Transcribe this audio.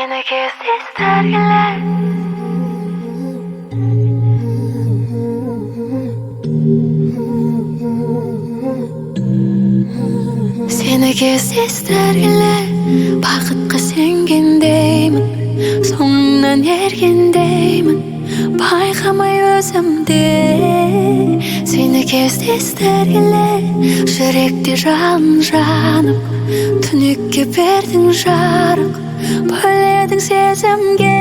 Seni kez isterler. Seni kez isterler. Bakıtqa sengendeymin, soңыңнан ергендеймін, байқамай өзімде. Seni kez isterler. Жүректе жалын жанып, түнекке бердің жарық, бөледің сезімге.